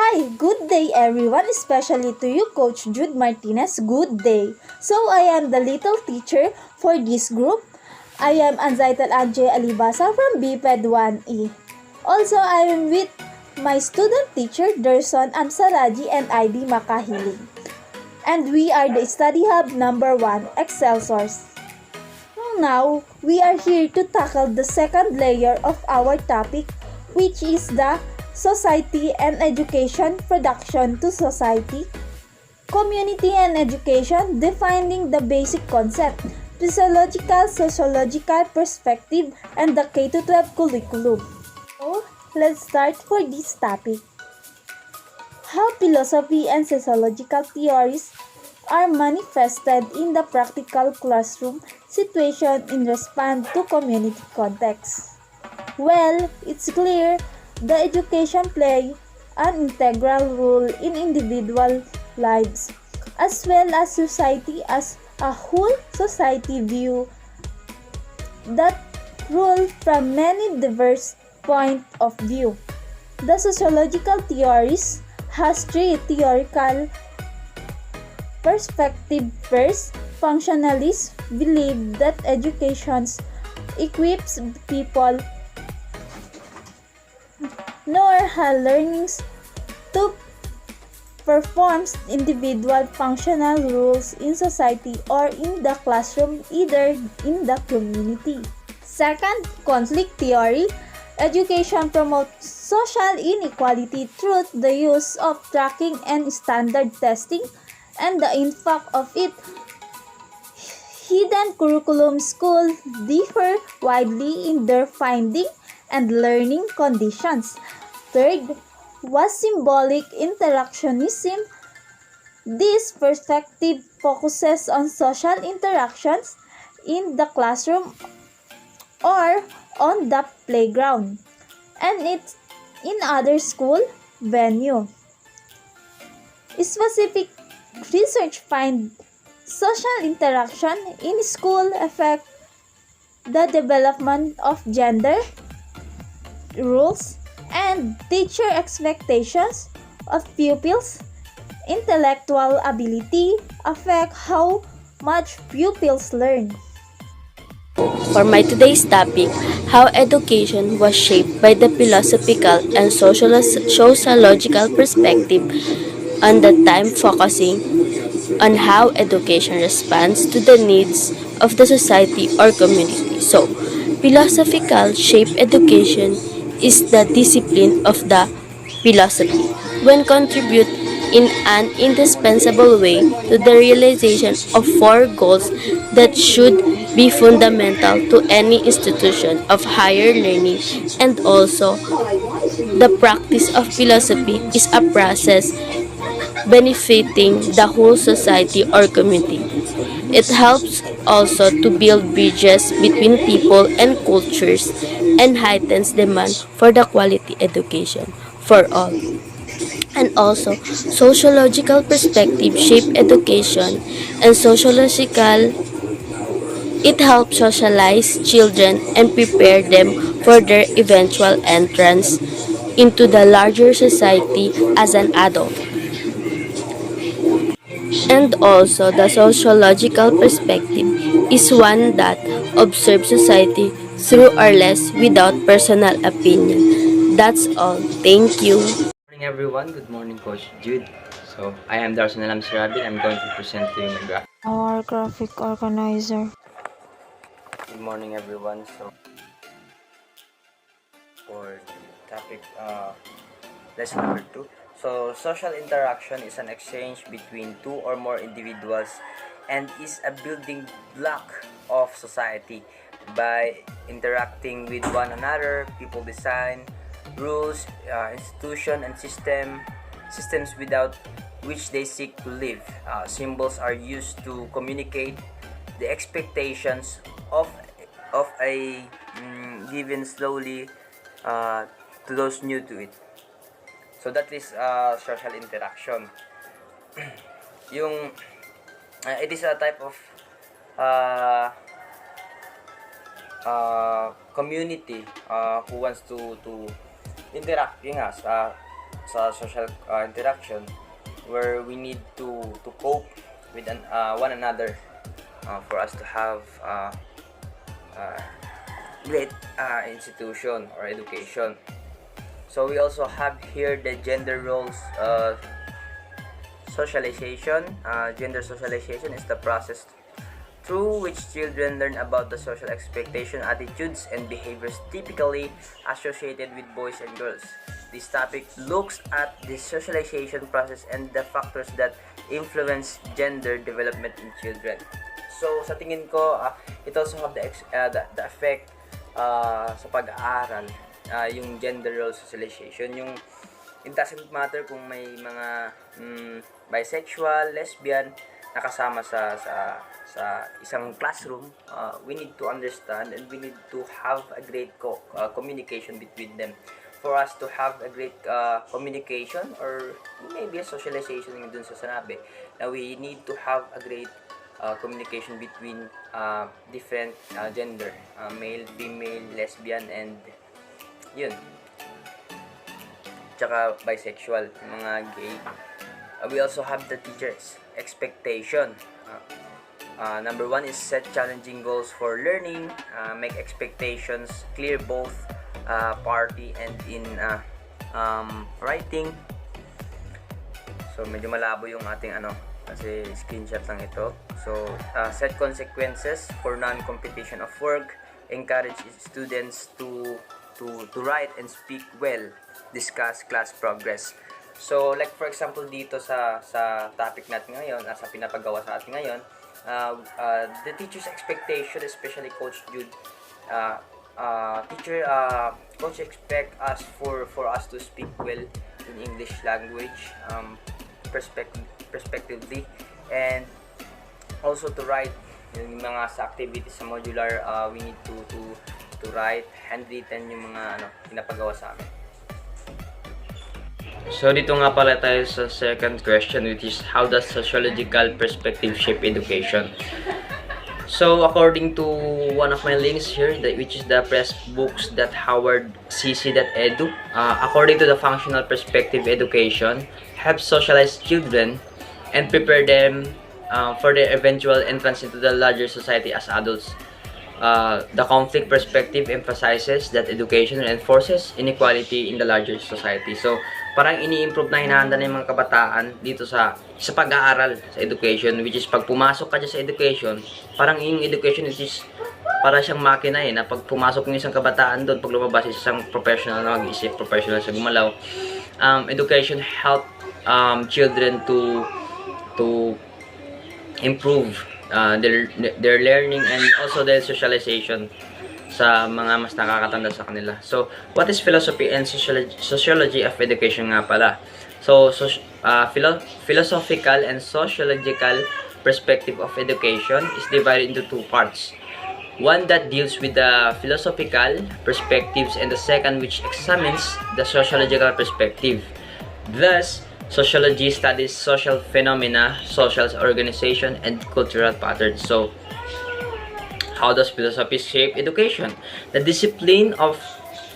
Hi, good day everyone, especially to you, Coach Jude Martinez. Good day. So, I am the little teacher for this group. I am Anzaital Ajay Alibasa from Bped 1E. Also, I am with my student teacher, Derson Amsaraji and ID Makahiling. And we are the Study Hub number 1, Excelsior. So now, we are here to tackle the second layer of our topic, which is the society and education, production to society, community and education, defining the basic concept, physiological, sociological perspective, and the K-12 curriculum. So, let's start for this topic. How philosophy and sociological theories are manifested in the practical classroom situation in response to community context. Well, it's clear the education play an integral role in individual lives as well as society as a whole. Society view that role from many diverse point of view. The sociological theories has three theoretical perspectives. First, functionalists believe that education equips people nor her learnings to perform individual functional roles in society or in the classroom, either in the community. Second, conflict theory. Education promotes social inequality through the use of tracking and standard testing and the impact of it. Hidden curriculum schools differ widely in their finding and learning conditions. Third was symbolic interactionism. This perspective focuses on social interactions in the classroom or on the playground and it's in other school venue. Specific research find social interaction in school affect the development of gender rules and teacher expectations of pupils. Intellectual ability affect how much pupils learn. For my today's topic, how education was shaped by the philosophical and sociological perspective on the time, focusing on how education responds to the needs of the society or community. So, philosophical shape education is the discipline of the philosophy when contribute in an indispensable way to the realization of four goals that should be fundamental to any institution of higher learning. And also the practice of philosophy is a process benefiting the whole society or community. It helps also to build bridges between people and cultures and heightens demand for the quality education for all. And also, sociological perspective shape education and sociological it helps socialize children and prepare them for their eventual entrance into the larger society as an adult. And also, the sociological perspective is one that observes society through or less without personal opinion. That's all. Thank you. Good morning everyone. Good morning Coach Jude. So I am Darson Alam Sirabi. I'm going to present to you my graph. Our graphic organizer. Good morning everyone. So for the topic lesson number 2. So social interaction is an exchange between two or more individuals and is a building block of society. By interacting with one another, people design rules, institution and systems without which they seek to live. Symbols are used to communicate the expectations of a given slowly to those new to it. So that is social interaction. Yung it is a type of uh, community who wants to interact. Yun nga, sa social interaction, where we need to cope with one another, for us to have great institution or education. So we also have here the gender roles socialization. Gender socialization is the process through which children learn about the social expectation, attitudes, and behaviors typically associated with boys and girls. This topic looks at the socialization process and the factors that influence gender development in children. So sa tingin ko, it also have the effect sa pag-aaral, yung gender role socialization. Yung it doesn't matter kung may mga bisexual, lesbian nakasama sa isang classroom. We need to understand and we need to have a great communication between them for us to have a great communication, or maybe a socialization yung dun sa sanabi. Now we need to have a great communication between different gender, male, female, lesbian, and yun, tsaka bisexual, mga gay. We also have the teacher's expectation. Number 1 is set challenging goals for learning, make expectations clear both party and in writing. So medyo malabo yung ating kasi screenshot lang ito. So set consequences for non-competition of work, encourage students to write and speak well, discuss class progress. So like for example dito sa topic natin ngayon, sa pinapagawa sa atin ngayon, the teacher's expectation, especially Coach Jude, Coach expect us for us to speak well in English language, respectively, and also to write yung mga sa activities sa modular. We need to write handwritten yung mga pinapagawa sa amin. So dito nga pala tayo sa second question, which is how does sociological perspective shape education? So according to one of my links here, which is the press books that howardcc.edu, according to the functional perspective, education helps socialize children and prepare them for their eventual entrance into the larger society as adults. The conflict perspective emphasizes that education reinforces inequality in the larger society. So parang ini-improve na hinahanda na yung mga kabataan dito sa pag-aaral sa education, which is pag pumasok ka dyan sa education, parang yung education is para siyang makina na pag pumasok ng isang kabataan doon, pag lumabas isang professional na mag-isip, professional sa gumalaw. Education help children to improve their learning and also their socialization sa mga mas nakakatanda sa kanila. So, what is philosophy and sociology of education nga pala? So philosophical and sociological perspective of education is divided into two parts. One that deals with the philosophical perspectives and the second which examines the sociological perspective. Thus, sociology studies social phenomena, social organization, and cultural patterns. So, how does philosophy shape education? The discipline of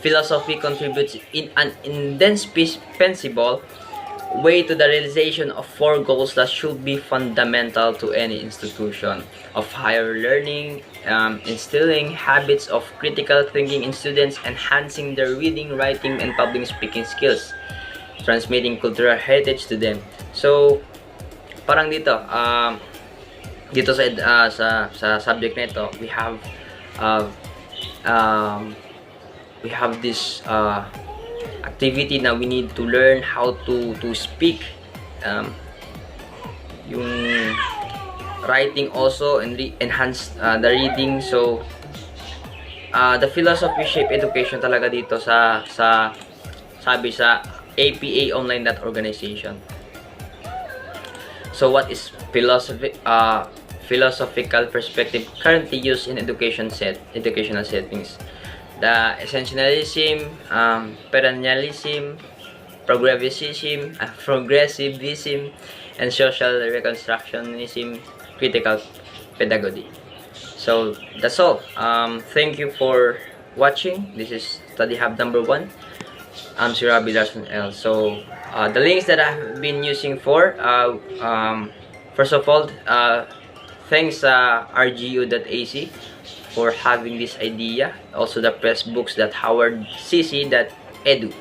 philosophy contributes in an indispensable way to the realization of four goals that should be fundamental to any institution of higher learning, instilling habits of critical thinking in students, enhancing their reading, writing, and public speaking skills, transmitting cultural heritage to them. So, parang dito sa subject na ito, we have this activity na we need to learn how to speak, yung writing also, and enhance the reading. So the philosophy shape education talaga dito sa sabi sa APA online.organization. So what is philosophical perspective currently used in educational settings? The essentialism, perennialism, progressivism, and social reconstructionism, critical pedagogy. So that's all. Thank you for watching. This is Study Hub number 1. I'm Sir Larson L. So The links that I've been using for, first of all, thanks rgu.ac for having this idea. Also the press books that Howard CC that edu.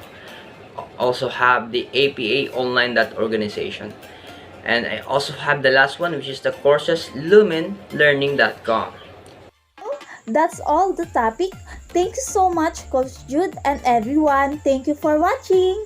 Also have the APA online that organization. And I also have the last one, which is the courses lumenlearning.com. That's all the topic. Thank you so much, Coach Jude, and everyone. Thank you for watching.